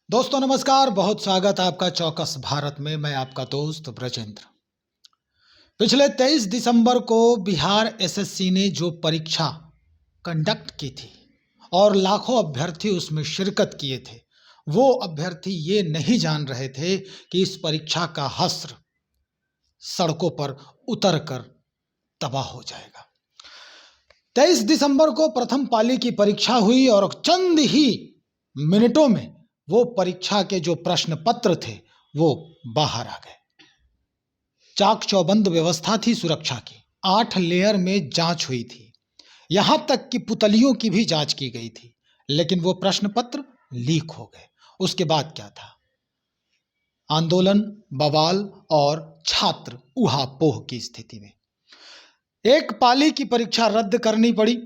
दोस्तों नमस्कार, बहुत स्वागत है आपका चौकस भारत में। मैं आपका दोस्त ब्रजेंद्र। पिछले 23 दिसंबर को बिहार एसएससी ने जो परीक्षा कंडक्ट की थी और लाखों अभ्यर्थी उसमें शिरकत किए थे, वो अभ्यर्थी ये नहीं जान रहे थे कि इस परीक्षा का हश्र सड़कों पर उतर कर तबाह हो जाएगा। 23 दिसंबर को प्रथम पाली की परीक्षा हुई और चंद ही मिनटों में वो परीक्षा के जो प्रश्न पत्र थे वो बाहर आ गए। चाक चौबंद व्यवस्था थी सुरक्षा की, 8 लेयर में जांच हुई थी, यहां तक कि पुतलियों की भी जांच की गई थी, लेकिन वो प्रश्न पत्र लीक हो गए। उसके बाद क्या था? आंदोलन, बवाल और छात्र ऊहापोह की स्थिति में एक पाली की परीक्षा रद्द करनी पड़ी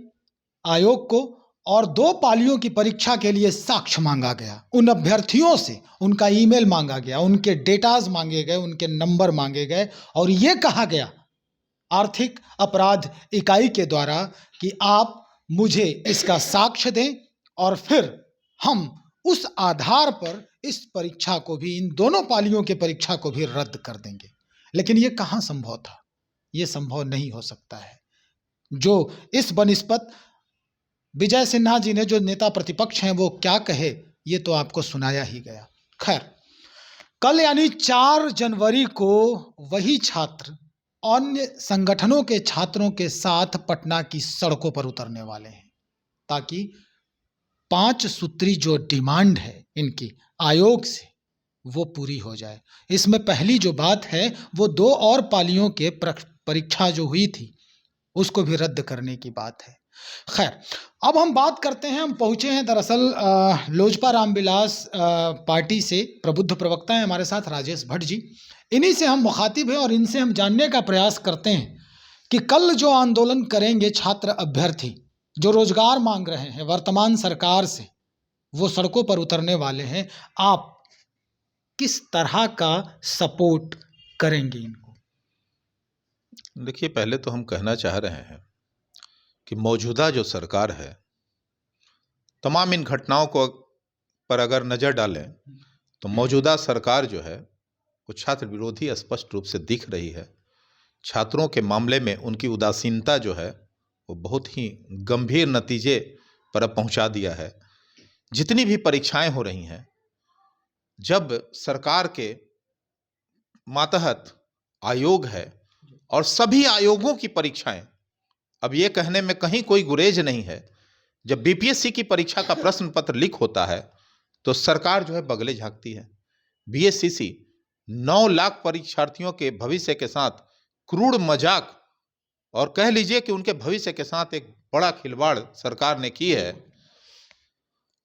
आयोग को और 2 पालियों की परीक्षा के लिए साक्ष्य मांगा गया। उन अभ्यर्थियों से उनका ईमेल मांगा गया, उनके डेटाज मांगे गए, उनके नंबर मांगे गए और यह कहा गया आर्थिक अपराध इकाई के द्वारा कि आप मुझे इसका साक्ष्य दें और फिर हम उस आधार पर इस परीक्षा को भी, इन दोनों पालियों की परीक्षा को भी रद्द कर देंगे। लेकिन यह कहां संभव था? यह संभव नहीं हो सकता है। जो इस बनिस्पत विजय सिन्हा जी ने, जो नेता प्रतिपक्ष हैं, वो क्या कहे ये तो आपको सुनाया ही गया। खैर, कल यानी 4 जनवरी को वही छात्र अन्य संगठनों के छात्रों के साथ पटना की सड़कों पर उतरने वाले हैं ताकि 5 सूत्री जो डिमांड है इनकी आयोग से वो पूरी हो जाए। इसमें पहली जो बात है वो 2 और पालियों के परीक्षा जो हुई थी उसको भी रद्द करने की बात है। खैर, अब हम बात करते हैं, हम पहुंचे हैं दरअसल लोजपा रामविलास पार्टी से प्रबुद्ध प्रवक्ता हैं हमारे साथ राजेश भट्ट जी। इन्हीं से हम मुखातिब हैं और इनसे हम जानने का प्रयास करते हैं कि कल जो आंदोलन करेंगे छात्र अभ्यर्थी, जो रोजगार मांग रहे हैं वर्तमान सरकार से, वो सड़कों पर उतरने वाले हैं, आप किस तरह का सपोर्ट करेंगे इनको? देखिए, पहले तो हम कहना चाह रहे हैं कि मौजूदा जो सरकार है, तमाम इन घटनाओं को पर अगर नज़र डालें तो मौजूदा सरकार जो है वो छात्र विरोधी स्पष्ट रूप से दिख रही है। छात्रों के मामले में उनकी उदासीनता जो है वो बहुत ही गंभीर नतीजे पर अब पहुंचा दिया है। जितनी भी परीक्षाएं हो रही हैं, जब सरकार के मातहत आयोग है और सभी आयोगों की परीक्षाएं, अब ये कहने में कहीं कोई गुरेज नहीं है, जब बीपीएससी की परीक्षा का प्रश्न पत्र लीक होता है तो सरकार जो है बगले झांकती है। बीएससीसी 9 लाख परीक्षार्थियों के भविष्य के साथ क्रूर मजाक और कह लीजिए कि उनके भविष्य के साथ एक बड़ा खिलवाड़ सरकार ने की है।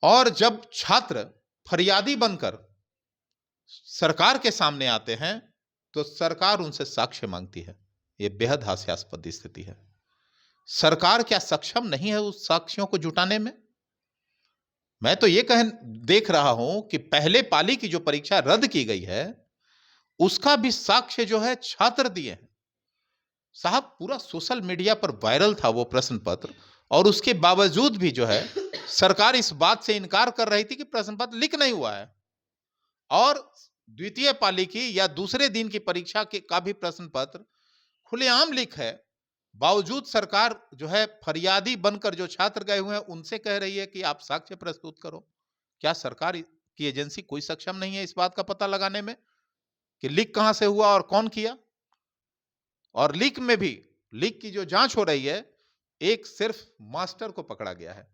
और जब छात्र फरियादी बनकर सरकार के सामने आते हैं तो सरकार उनसे साक्ष्य मांगती है। यह बेहद हास्यास्पद स्थिति है। सरकार क्या सक्षम नहीं है उस साक्ष्यों को जुटाने में? मैं तो ये देख रहा हूं कि पहले पाली की जो परीक्षा रद्द की गई है उसका भी साक्ष्य जो है छात्र दिए हैं। साहब, पूरा सोशल मीडिया पर वायरल था वो प्रश्न पत्र और उसके बावजूद भी जो है सरकार इस बात से इनकार कर रही थी कि प्रश्न पत्र लीक नहीं हुआ है। और द्वितीय पाली की या दूसरे दिन की परीक्षा के का भी प्रश्न पत्र खुलेआम लीक है, बावजूद सरकार जो है फरियादी बनकर जो छात्र गए हुए हैं उनसे कह रही है कि आप साक्ष्य प्रस्तुत करो। क्या सरकार की एजेंसी कोई सक्षम नहीं है इस बात का पता लगाने में कि लीक कहां से हुआ और कौन किया? और लीक में भी, लीक की जो जांच हो रही है, एक सिर्फ मास्टर को पकड़ा गया है।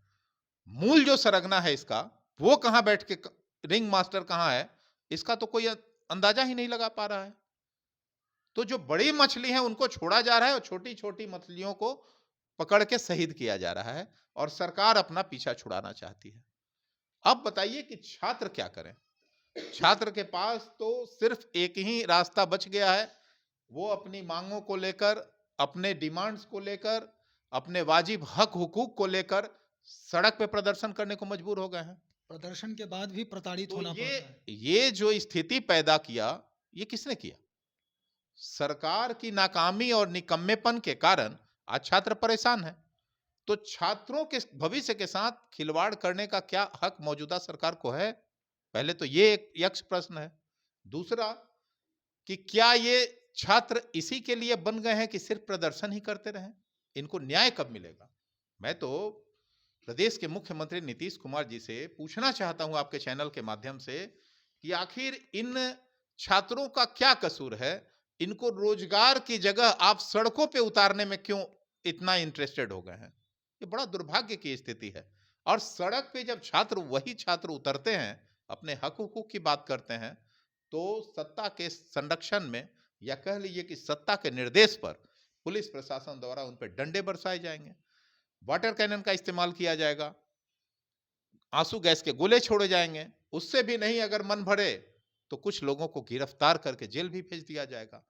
मूल जो सरगना है इसका, वो कहां बैठ के, रिंग मास्टर कहां है, इसका तो कोई अंदाजा ही नहीं लगा पा रहा है। तो जो बड़ी मछली है उनको छोड़ा जा रहा है और छोटी छोटी मछलियों को पकड़ के शहीद किया जा रहा है और सरकार अपना पीछा छुड़ाना चाहती है। अब बताइए कि छात्र क्या करें? छात्र के पास तो सिर्फ एक ही रास्ता बच गया है, वो अपनी मांगों को लेकर, अपने डिमांड्स को लेकर, अपने वाजिब हक हुकूक को लेकर सड़क पे प्रदर्शन करने को मजबूर हो गए हैं। प्रदर्शन के बाद भी प्रताड़ित होना पड़ता है। ये जो स्थिति पैदा किया, ये किसने किया? सरकार की नाकामी और निकम्मेपन के कारण आज छात्र परेशान है। तो छात्रों के भविष्य के साथ खिलवाड़ करने का क्या हक मौजूदा सरकार को है? पहले तो ये एक यक्ष प्रश्न है। दूसरा कि क्या ये छात्र इसी के लिए बन गए हैं कि सिर्फ प्रदर्शन ही करते रहें? इनको न्याय कब मिलेगा? मैं तो प्रदेश के मुख्यमंत्री नीतीश कुमार जी से पूछना चाहता हूं आपके चैनल के माध्यम से कि आखिर इन छात्रों का क्या कसूर है? इनको रोजगार की जगह आप सड़कों पे उतारने में क्यों इतना इंटरेस्टेड हो गए हैं? ये बड़ा दुर्भाग्य की स्थिति है। और सड़क पे जब वही छात्र उतरते हैं, अपने हक हुकूक की बात करते हैं, तो सत्ता के संरक्षण में या कह लीजिए कि सत्ता के निर्देश पर पुलिस प्रशासन द्वारा उन पर डंडे बरसाए जाएंगे, वाटर कैनन का इस्तेमाल किया जाएगा, आंसू गैस के गोले छोड़े जाएंगे। उससे भी नहीं अगर मन भरे तो कुछ लोगों को गिरफ्तार करके जेल भी भेज दिया जाएगा।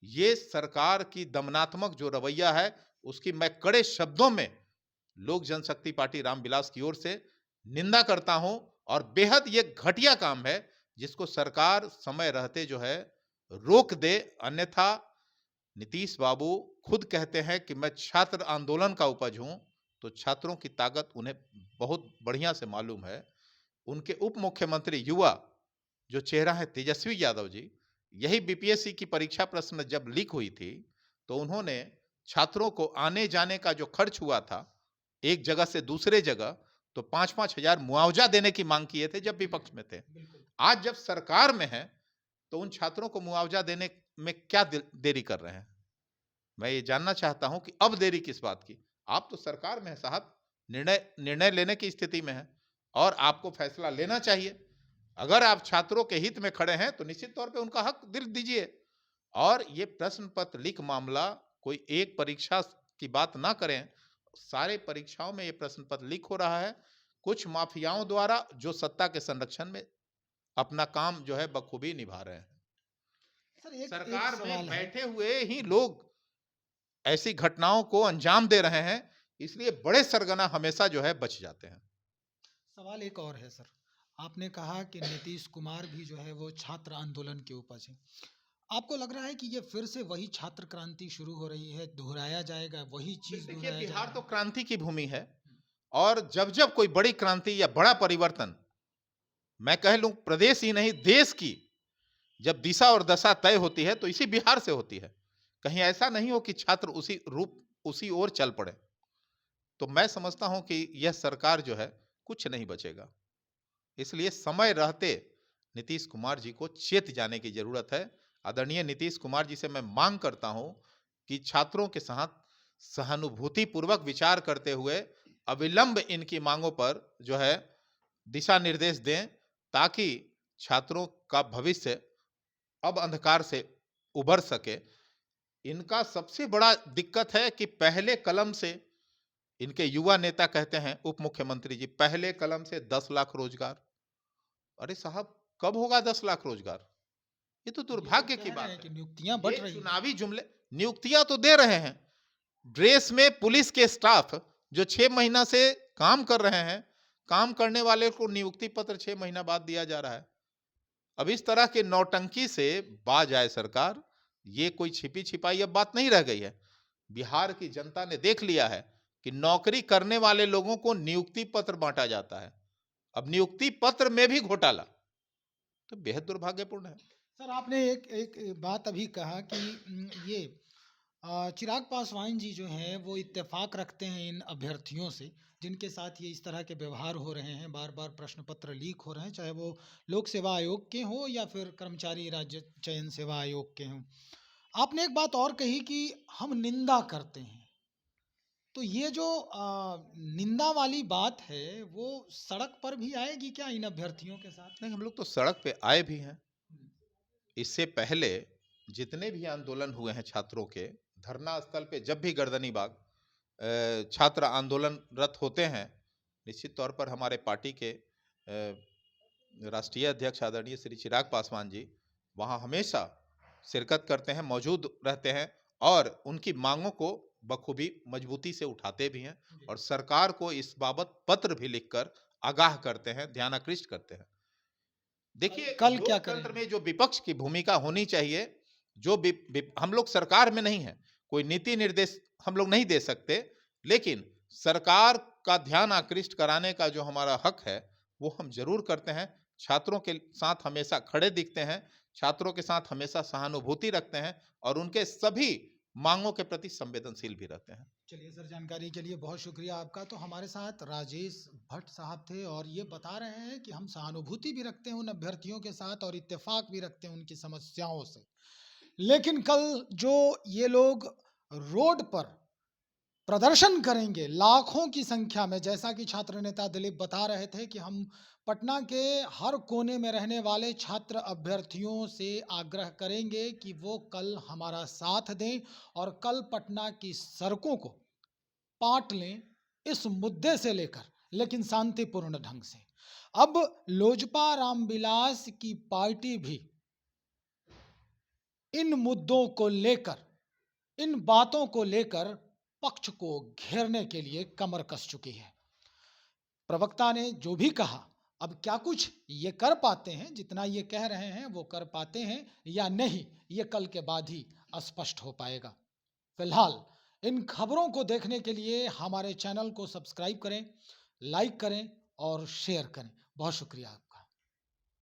ये सरकार की दमनात्मक जो रवैया है, उसकी मैं कड़े शब्दों में लोक जनशक्ति पार्टी रामविलास की ओर से निंदा करता हूं। और बेहद ये घटिया काम है जिसको सरकार समय रहते जो है रोक दे। अन्यथा नीतीश बाबू खुद कहते हैं कि मैं छात्र आंदोलन का उपज हूं, तो छात्रों की ताकत उन्हें बहुत बढ़िया से मालूम है। उनके उप मुख्यमंत्री युवा जो चेहरा है तेजस्वी यादव जी, यही बीपीएससी की परीक्षा प्रश्न जब लीक हुई थी तो उन्होंने छात्रों को आने जाने का जो खर्च हुआ था एक जगह से दूसरे जगह, तो 5-5 हजार मुआवजा देने की मांग किए थे जब विपक्ष में थे। आज जब सरकार में है तो उन छात्रों को मुआवजा देने में क्या देरी कर रहे हैं? मैं ये जानना चाहता हूं कि अब देरी किस बात की? आप तो सरकार में है साहब, निर्णय लेने की स्थिति में है और आपको फैसला लेना चाहिए। अगर आप छात्रों के हित में खड़े हैं तो निश्चित तौर पे उनका हक दिल दीजिए। और ये प्रश्न पत्र लीक मामला कोई एक परीक्षा की बात ना करें, सारे परीक्षाओं में ये प्रश्न पत्र लीक हो रहा है कुछ माफियाओं द्वारा जो सत्ता के संरक्षण में अपना काम जो है बखूबी निभा रहे हैं। सर एक सरकार में सवाल है। बैठे हुए ही लोग ऐसी घटनाओं को अंजाम दे रहे हैं, इसलिए बड़े सरगना हमेशा जो है बच जाते हैं। सवाल एक और है सर, आपने कहा कि नीतीश कुमार भी जो है वो छात्र आंदोलन के उपज है। आपको लग रहा है कि ये फिर से वही छात्र क्रांति शुरू हो रही है, दोहराया जाएगा, वही चीज देखिए, दोहराया बिहार जाएगा? तो क्रांति की भूमि है और जब जब कोई बड़ी क्रांति या बड़ा परिवर्तन, मैं कह लूं प्रदेश ही नहीं देश की जब दिशा और दशा तय होती है तो इसी बिहार से होती है। कहीं ऐसा नहीं हो कि छात्र उसी ओर चल पड़े। तो मैं समझता हूं कि यह सरकार जो है कुछ नहीं बचेगा। इसलिए समय रहते नीतीश कुमार जी को चेत जाने की जरूरत है। आदरणीय नीतीश कुमार जी से मैं मांग करता हूं कि छात्रों के साथ सहानुभूति पूर्वक विचार करते हुए अविलंब इनकी मांगों पर जो है दिशा निर्देश दें, ताकि छात्रों का भविष्य अब अंधकार से उबर सके। इनका सबसे बड़ा दिक्कत है कि पहले कलम से, इनके युवा नेता कहते हैं उप मुख्यमंत्री जी, पहले कलम से 10 लाख रोजगार। अरे साहब, कब होगा 10 लाख रोजगार? ये तो दुर्भाग्य की बात है कि नियुक्तियां बढ़ ये रही हैं। चुनावी जुमले। नियुक्तियां तो दे रहे हैं, ड्रेस में पुलिस के स्टाफ जो 6 महीना से काम कर रहे हैं, काम करने वाले को नियुक्ति पत्र 6 महीना बाद दिया जा रहा है। अब इस तरह के नौटंकी से बाज आए सरकार। ये कोई छिपी छिपाई अब बात नहीं रह गई है। बिहार की जनता ने देख लिया है कि नौकरी करने वाले लोगों को नियुक्ति पत्र बांटा जाता है। अब नियुक्ति पत्र में भी घोटाला, तो बेहद दुर्भाग्यपूर्ण है। सर आपने एक बात अभी कहा कि ये चिराग पासवान जी जो हैं वो इत्तेफाक रखते हैं इन अभ्यर्थियों से जिनके साथ ये इस तरह के व्यवहार हो रहे हैं, बार बार प्रश्न पत्र लीक हो रहे हैं, चाहे वो लोक सेवा आयोग के हों या फिर कर्मचारी राज्य चयन सेवा आयोग के हों। आपने एक बात और कही कि हम निंदा करते हैं, तो ये जो निंदा वाली बात है वो सड़क पर भी आएगी क्या इन अभ्यर्थियों के साथ? नहीं, हम लोग तो सड़क पे आए भी हैं। इससे पहले जितने भी आंदोलन हुए हैं छात्रों के, धरना स्थल पे जब भी गर्दनी बाग छात्र आंदोलनरत होते हैं, निश्चित तौर पर हमारे पार्टी के राष्ट्रीय अध्यक्ष आदरणीय श्री चिराग पासवान जी वहाँ हमेशा शिरकत करते हैं, मौजूद रहते हैं और उनकी मांगों को बखूबी मजबूती से उठाते भी हैं और सरकार को इस बाबत पत्र भी लिखकर आगाह करते हैं, ध्यानाकृष्ट करते हैं। देखिए, कल क्या लोकतंत्र करेंगे? में जो विपक्ष की भूमिका होनी चाहिए, जो हम लोग सरकार में नहीं है, कोई नीति निर्देश हम लोग नहीं दे सकते, लेकिन सरकार का ध्यान आकृष्ट कराने का जो हमारा हक है वो हम जरूर करते हैं, छात्रों के साथ हमेशा खड़े दिखते हैं, छात्रों के साथ हमेशा सहानुभूति रखते हैं और उनके सभी मांगों के प्रति संवेदनशील भी रहते हैं। चलिए सर, जानकारी के लिए बहुत शुक्रिया आपका। तो हमारे साथ राजेश भट्ट साहब थे और ये बता रहे हैं कि हम सहानुभूति भी रखते हैं उन अभ्यर्थियों के साथ और इत्तेफाक भी रखते हैं उनकी समस्याओं से। लेकिन कल जो ये लोग रोड पर प्रदर्शन करेंगे लाखों की संख्या में, जैसा कि छात्र नेता दिलीप बता रहे थे कि हम पटना के हर कोने में रहने वाले छात्र अभ्यर्थियों से आग्रह करेंगे कि वो कल हमारा साथ दें और कल पटना की सड़कों को पाट लें इस मुद्दे से लेकर, लेकिन शांतिपूर्ण ढंग से। अब लोजपा रामविलास की पार्टी भी इन मुद्दों को लेकर, इन बातों को लेकर पक्ष को घेरने के लिए कमर कस चुकी है। प्रवक्ता ने जो भी कहा, अब क्या कुछ ये कर पाते हैं, जितना ये कह रहे हैं वो कर पाते हैं या नहीं, ये कल के बाद ही स्पष्ट हो पाएगा। फिलहाल इन खबरों को देखने के लिए हमारे चैनल को सब्सक्राइब करें, लाइक करें और शेयर करें। बहुत शुक्रिया।